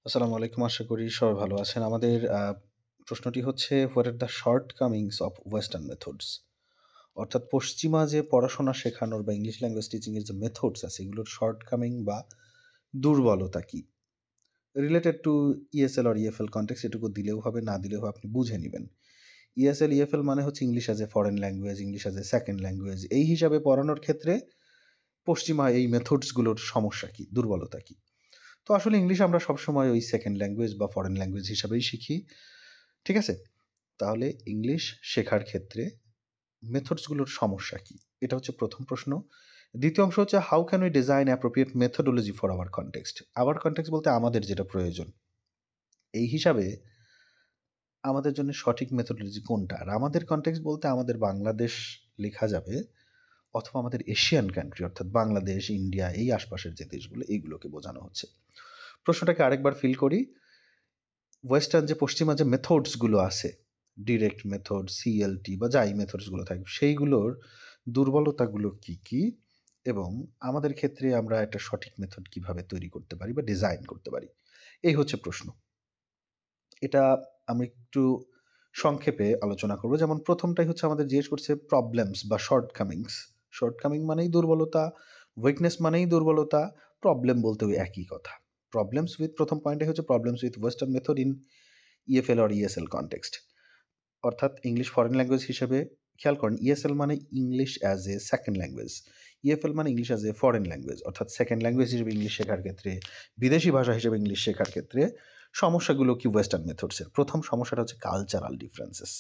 আসসালামু আলাইকুম। আশা করি সবাই ভালো আছেন। আমাদের প্রশ্নটি হচ্ছে what are the shortcomings of western methods? অর্থাৎ পশ্চিমা যে পড়াশোনা শেখানোর বা ইংলিশ ল্যাঙ্গুয়েজ টিচিং এর যে মেথডস আছে এগুলোর শর্টকামিং বা দুর্বলতা কি? Related to ESL or EFL context এটুকু দিলেও হবে, না দিলেও আপনি বুঝে নিবেন। ইএসএল, ইএফএল মানে হচ্ছে English as a foreign language, English as a second language. এই হিসাবে পড়ানোর ক্ষেত্রে পশ্চিমা এই মেথডস গুলোর সমস্যা কি? দুর্বলতা কি? তো আসলে ইংলিশ আমরা সবসময় ওই সেকেন্ড ল্যাঙ্গুয়েজ বা ফরেন ল্যাঙ্গুয়েজ হিসাবেই শিখি। ঠিক আছে? তাহলে ইংলিশ শেখার ক্ষেত্রে মেথডসগুলোর সমস্যা কি? এটা হচ্ছে ১ম প্রশ্ন। ২য় অংশ হচ্ছে how can we design appropriate methodology for our context? Our context বলতে আমাদের যেটা প্রয়োজন। এই হিসাবে আমাদের জন্য সঠিক মেথোডোলজি কোনটা? আর আমাদের কনটেক্সট বলতে আমাদের বাংলাদেশ লেখা যাবে অথবা আমাদের এশিয়ান কান্ট্রি অর্থাৎ বাংলাদেশ, ইন্ডিয়া এই আশপাশের যে দেশগুলো এইগুলোকে বোঝানো হচ্ছে। প্রশ্নটাকে আরেকবার ফিল করি। ওয়েস্টার্ন যে পশ্চিমা যে মেথডস গুলো আছে, ডিরেক্ট মেথড, সিএলটি বা যাই মেথডস গুলো থাকবে, সেইগুলোর দুর্বলতাগুলো কি, কি? এবং আমাদের ক্ষেত্রে আমরা একটা সঠিক মেথড কিভাবে তৈরি করতে পারি বা ডিজাইন করতে পারি? এই হচ্ছে প্রশ্ন। এটা আমি একটু সংক্ষেপে আলোচনা করব। যেমন ১ম টাই হচ্ছে আমাদের জিজ্ঞেস করছে প্রবলেমস বা শর্টকামিংস। শর্টকামিং মানেই দুর্বলতা, উইকনেস মানেই দুর্বলতা, প্রবলেম বলতেও একই কথা। প্রবলেমস উইথ ১ম পয়েন্টটাই হচ্ছে problems with western method in EFL or ESL context. অর্থাৎ ইংলিশ ফরেন ল্যাঙ্গুয়েজ হিসেবে খেয়াল করেন ইএসএল মানে English as a second language. EFL মানে English as a foreign language. অর্থাৎ সেকেন্ড ল্যাঙ্গুয়েজ হিসেবে ইংলিশ শেখার ক্ষেত্রে, বিদেশি ভাষা হিসেবে ইংলিশ শেখার ক্ষেত্রে সমস্যাগুলো কি ওয়েস্টার্ন মেথডসের? ১ম সমস্যাটা হচ্ছে কালচারাল ডিফারেন্সেস।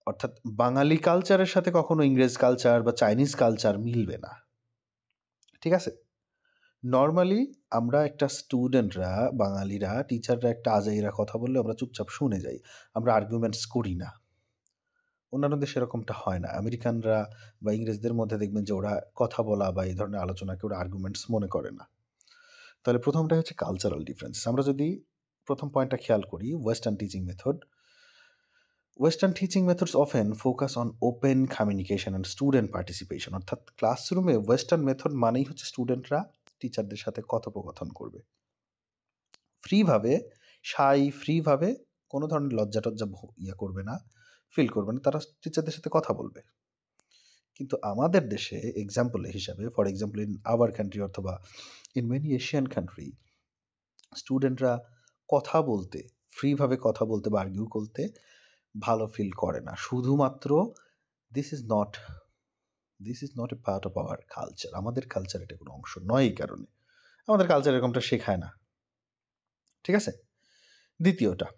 অর্থাৎ বাঙালি কালচারের সাথে কখনো ইংরেজ কালচার বা চাইনিজ কালচার মিলবে না। ঠিক আছে? নরমালি আমরা একটা স্টুডেন্টরা, বাঙালিরা, টিচাররা একটা আজাইরা কথা বললে আমরা চুপচাপ শুনে যাই। আমরা আর্গুমেন্টস করি না। অন্যান্য দেশে এরকমটা হয় না। আমেরিকানরা বা ইংরেজদের মধ্যে দেখবেন যে ওরা কথা বলা বা এই ধরনের আলোচনাকে ওরা আর্গুমেন্টস মনে করে না। তাহলে ১ম টাই হচ্ছে কালচারাল ডিফারেন্সেস। আমরা যদি ১ম পয়েন্টটা খেয়াল করি western teaching method. Western teaching methods often focus on open communication and student participation. অর্থাৎ ক্লাসরুমে ওয়েস্টার্ন মেথড মানেই হচ্ছে স্টুডেন্টরা টিচারদের সাথে কথোপকথন করবে। ফ্রিভাবে, ফ্রিভাবে কোনো ধরনের লজ্জা-টজ্জা করবে না, ফিল করবে না। তারা টিচারদের সাথে কথা বলবে। কিন্তু আমাদের দেশে এক্সাম্পল হিসাবে for example in our country অথবা ইন মেনি এশিয়ান কান্ট্রি স্টুডেন্টরা কথা বলতে, ফ্রিভাবে কথা বলতে বা আর্গিউ করতে ভালো ফিল করে না। শুধুমাত্র this is not this is not a part of our culture. আমাদের কালচার এটা কোনো অংশ নয় এই কারণে। আমাদের কালচার এরকমটা শেখায় না। ঠিক আছে? দ্বিতীয়টা,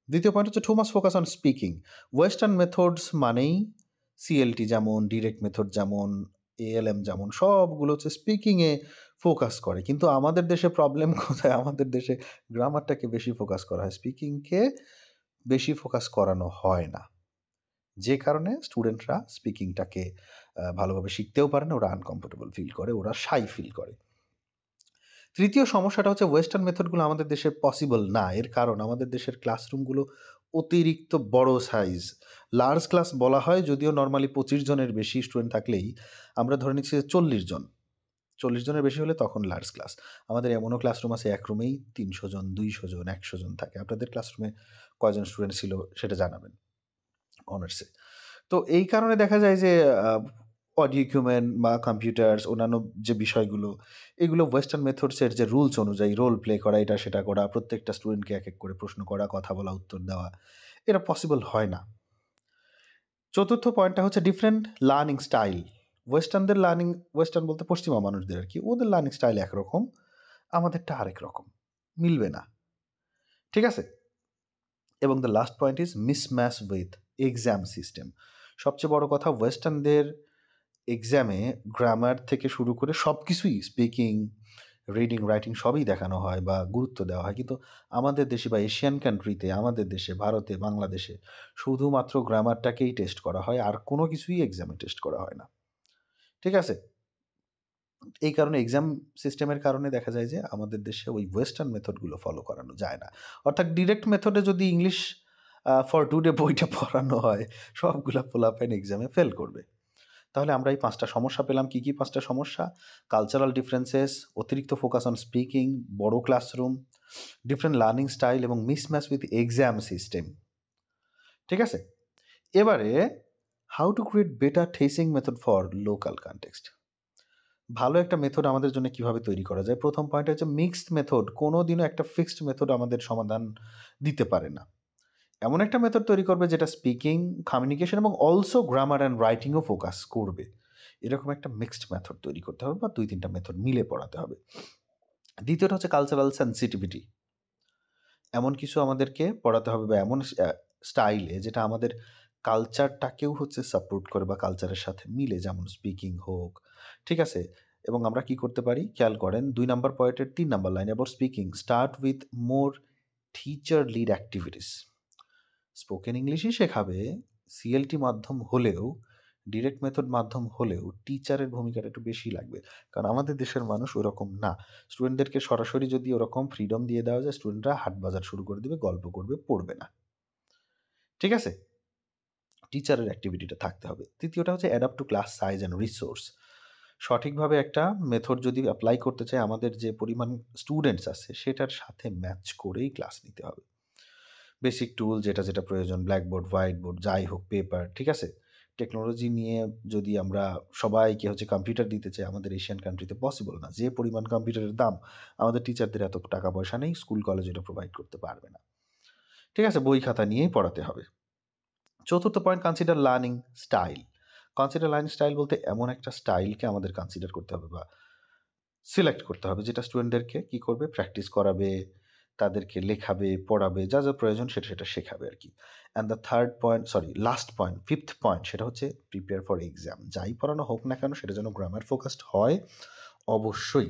২য় পয়েন্ট হচ্ছে too much focus on speaking. Western methods মানেই সিএলটি যেমন, ডিরেক্ট মেথড যেমন, এএলএম যেমন সবগুলো হচ্ছে স্পিকিংয়ে ফোকাস করে। কিন্তু আমাদের দেশে প্রবলেম কোথায়? আমাদের দেশে গ্রামারটাকে বেশি ফোকাস করা হয়। স্পিকিংকে বেশি ফোকাস করানো হয় না। যে কারণে স্টুডেন্টরা স্পিকিংটাকে ভালোভাবে শিখতেও পারে না। ওরা আনকমফোর্টেবল ফিল করে, ওরা শাই ফিল করে। ৩য় সমস্যাটা হচ্ছে ওয়েস্টার্ন মেথডগুলো আমাদের দেশে পসিবল না। এর কারণ আমাদের দেশের ক্লাসরুমগুলো অতিরিক্ত বড় সাইজ। লার্জ ক্লাস বলা হয় যদিও নরমালি ২৫ জনের বেশি স্টুডেন্ট থাকলেই আমরা ধরে নিচ্ছি যে ৪০ জন। ৪০ জনের বেশি হলে তখন লার্জ ক্লাস। আমাদের এমনও ক্লাসরুম আছে এক রুমেই ৩০০ জন, ২০০ জন, ১০০ জন থাকে। আপনাদের ক্লাসরুমে কয়জন স্টুডেন্ট ছিল সেটা জানাবেন অনার্সে। তো এই কারণে দেখা যায় যে আ অডিও ইকুইপমেন্ট বা কম্পিউটারস অন্যান্য যে বিষয়গুলো, এগুলো ওয়েস্টার্ন মেথডস এর যে রুলস অনুযায়ী রোল প্লে করা, এটা সেটা করা, প্রত্যেকটা স্টুডেন্টকে এক, এক করে প্রশ্ন করা, কথা বলা, উত্তর দেওয়া, এটা পসিবল হয় না। ৪র্থ পয়েন্টটা হচ্ছে ডিফারেন্ট লার্নিং স্টাইল। ওয়েস্টার্ন বলতে পশ্চিমা মানুষদের আরকি। ওদের লার্নিং স্টাইল একরকম, আমাদেরটা আরেক রকম। মিলবে না। ঠিক আছে? এবং the last point is mismatch with exam system. সবচেয়ে বড় কথা ওয়েস্টার্নদের এক্সামে গ্রামার থেকে শুরু করে সবকিছুই স্পিকিং, রিডিং, রাইটিং সবই দেখানো হয় বা গুরুত্ব দেওয়া হয়। কিন্তু আমাদের দেশে বা এশিয়ান কান্ট্রিতে, আমাদের দেশে, ভারতে, বাংলাদেশে শুধুমাত্র গ্রামারটাকেই টেস্ট করা হয়। আর কোনো কিছুই এক্সামে টেস্ট করা হয় না। ঠিক আছে? এই কারণে এক্সাম সিস্টেমের কারণে দেখা যায় যে আমাদের দেশে ওই ওয়েস্টার্ন মেথডগুলো ফলো করানো যায় না। অর্থাৎ ডিরেক্ট মেথডে যদি ইংলিশ ফর টুডে বইটা পড়ানো হয়, সবগুলা পোলাপাইন এক্সামে ফেল করবে। তাহলে আমরা এই ৫ টা সমস্যা পেলাম। কি, কি ৫ টা সমস্যা? কালচারাল ডিফারেন্সেস, অতিরিক্ত ফোকাস অন স্পিকিং, বড় ক্লাসরুম, ডিফারেন্ট লার্নিং স্টাইল এবং মিসম্যাচ উইথ এক্সাম সিস্টেম। ঠিক আছে? এবারে how to create better testing method for local context. ভালো একটা মেথড আমাদের জন্য কিভাবে তৈরি করা যায়? প্রথম পয়েন্ট হচ্ছে মিক্সড মেথড। কোনোদিনও একটা ফিক্সড মেথড আমাদের সমাধান দিতে পারে না। এমন একটা মেথড তৈরি করবে যেটা স্পিকিং, কমিউনিকেশন এবং অলসো গ্রামার অ্যান্ড রাইটিংও ফোকাস করবে। এরকম একটা মিক্সড মেথড তৈরি করতে হবে বা ২-৩টা মেথড মিলে পড়াতে হবে। দ্বিতীয়টা হচ্ছে কালচারাল সেনসিটিভিটি। এমন কিছু আমাদেরকে পড়াতে হবে বা এমন স্টাইলে যেটা আমাদের কালচারটাকেও হচ্ছে সাপোর্ট করে বা কালচারের সাথে মিলে, যেমন স্পিকিং হোক, ঠিক আছে? এবং আমরা কি করতে পারি খেয়াল করেন ২ নাম্বার পয়েন্টের ৩ number line about speaking start with more teacher lead activities. Spoken ইংলিশই শেখাবে, সিএলটি মাধ্যম হলেও, ডিরেক্ট মেথড মাধ্যম হলেও টিচারের ভূমিকাটা একটু বেশি লাগবে। কারণ আমাদের দেশের মানুষ ওরকম না। স্টুডেন্টদেরকে সরাসরি যদি ওরকম ফ্রিডম দিয়ে দেওয়া যায়, স্টুডেন্টরা হাটবাজার শুরু করে দেবে, গল্প করবে, পড়বে না। ঠিক আছে? টিচারের অ্যাক্টিভিটিটা থাকতে হবে। তৃতীয়টা হচ্ছে adapt two class size and resource. সঠিকভাবে একটা মেথড যদি অ্যাপ্লাই করতে চাই, আমাদের যে পরিমাণ স্টুডেন্টস আছে সেটার সাথে ম্যাচ করেই ক্লাস নিতে হবে। বেসিক টুল যেটা প্রয়োজন, ব্ল্যাকবোর্ড, হোয়াইট বোর্ড, যাই হোক, পেপার, ঠিক আছে? টেকনোলজি নিয়ে যদি আমরা সবাইকে হচ্ছে কম্পিউটার দিতে চাই, আমাদের এশিয়ান কান্ট্রিতে পসিবল না। যে পরিমাণ কম্পিউটারের দাম, আমাদের টিচারদের এত টাকা পয়সা নেই, স্কুল কলেজ এটা প্রোভাইড করতে পারবে না। ঠিক আছে? বই খাতা নিয়েই পড়াতে হবে। চতুর্থ point, consider learning style. Consider learning style বলতে এমন একটা স্টাইলকে আমাদের কনসিডার করতে হবে বা সিলেক্ট করতে হবে যেটা স্টুডেন্টদেরকে কি করবে, প্র্যাকটিস করাবে, তাদেরকে লেখাবে, পড়াবে, যা প্রয়োজন সেটা শেখাবে আরকি। And the last point, 5th point, সেটা হচ্ছে প্রিপেয়ার ফর এক্সাম। যাই পড়ানো হোক না কেন সেটা যেন গ্রামার ফোকাসড হয় অবশ্যই।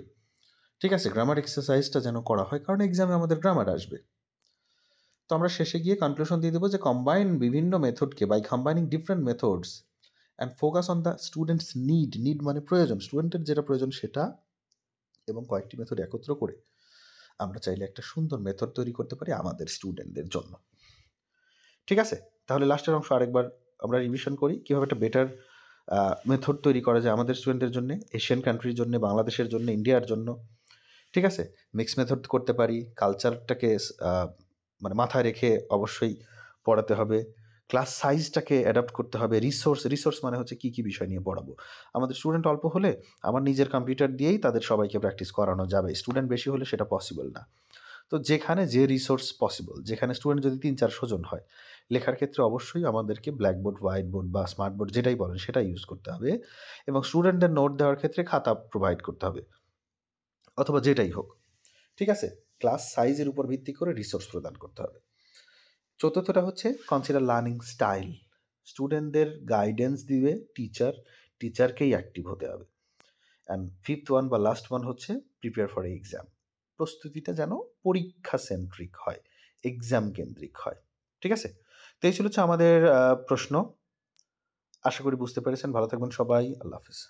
ঠিক আছে? গ্রামার এক্সারসাইজটা যেন করা হয়, কারণ এক্সামে আমাদের গ্রামার আসবে। তো আমরা শেষে গিয়ে কনক্লুশন দিয়ে দেবো যে বিভিন্ন মেথডকে by combining different methods and focus on the students need মানে প্রয়োজন, স্টুডেন্টের যেটা প্রয়োজন সেটা, এবং কয়েকটি মেথড একত্র করে আমরা চাইলে একটা সুন্দর মেথড তৈরি করতে পারি আমাদের স্টুডেন্টদের জন্য। ঠিক আছে? তাহলে লাস্টের অংশ আরেকবার আমরা রিভিশন করি, কীভাবে একটা বেটার মেথড তৈরি করা যায় আমাদের স্টুডেন্টদের জন্যে, এশিয়ান কান্ট্রির জন্য, বাংলাদেশের জন্য, ইন্ডিয়ার জন্য। ঠিক আছে? মিক্স মেথড করতে পারি, কালচারটাকে মানে মাথায় রেখে অবশ্যই পড়াতে হবে, ক্লাস সাইজটাকে অ্যাডাপ্ট করতে হবে, রিসোর্স মানে হচ্ছে কী বিষয় নিয়ে পড়াবো। আমাদের স্টুডেন্ট অল্প হলে আমার নিজের কম্পিউটার দিয়েই তাদের সবাইকে প্র্যাকটিস করানো যাবে। স্টুডেন্ট বেশি হলে সেটা পসিবল না। তো যেখানে যে রিসোর্স পসিবল, যেখানে স্টুডেন্ট যদি ৩-৪০০ জন হয়, লেখার ক্ষেত্রে অবশ্যই আমাদেরকে ব্ল্যাকবোর্ড, হোয়াইট বোর্ড বা স্মার্ট বোর্ড যেটাই বলেন সেটা ইউজ করতে হবে, এবং স্টুডেন্টদের নোট দেওয়ার ক্ষেত্রে খাতা প্রোভাইড করতে হবে, অথবা যেটাই হোক। ঠিক আছে? ক্লাস সাইজের উপর ভিত্তি করে রিসোর্স প্রদান করতে হবে। চতুর্থটা হচ্ছে কনসিডার লার্নিং স্টাইল। স্টুডেন্টদের গাইডেন্স দিবে টিচারকেই অ্যাক্টিভ হতে হবে। অ্যান্ড 5th ওয়ান বা লাস্ট ওয়ান হচ্ছে প্রিপেয়ার ফর এক্সাম। প্রস্তুতিটা যেন পরীক্ষা সেন্ট্রিক হয়, এক্সাম কেন্দ্রিক হয়। ঠিক আছে? তো এই ছিল হচ্ছে আমাদের প্রশ্ন। আশা করি বুঝতে পেরেছেন। ভালো থাকবেন সবাই। আল্লাহ হাফেজ।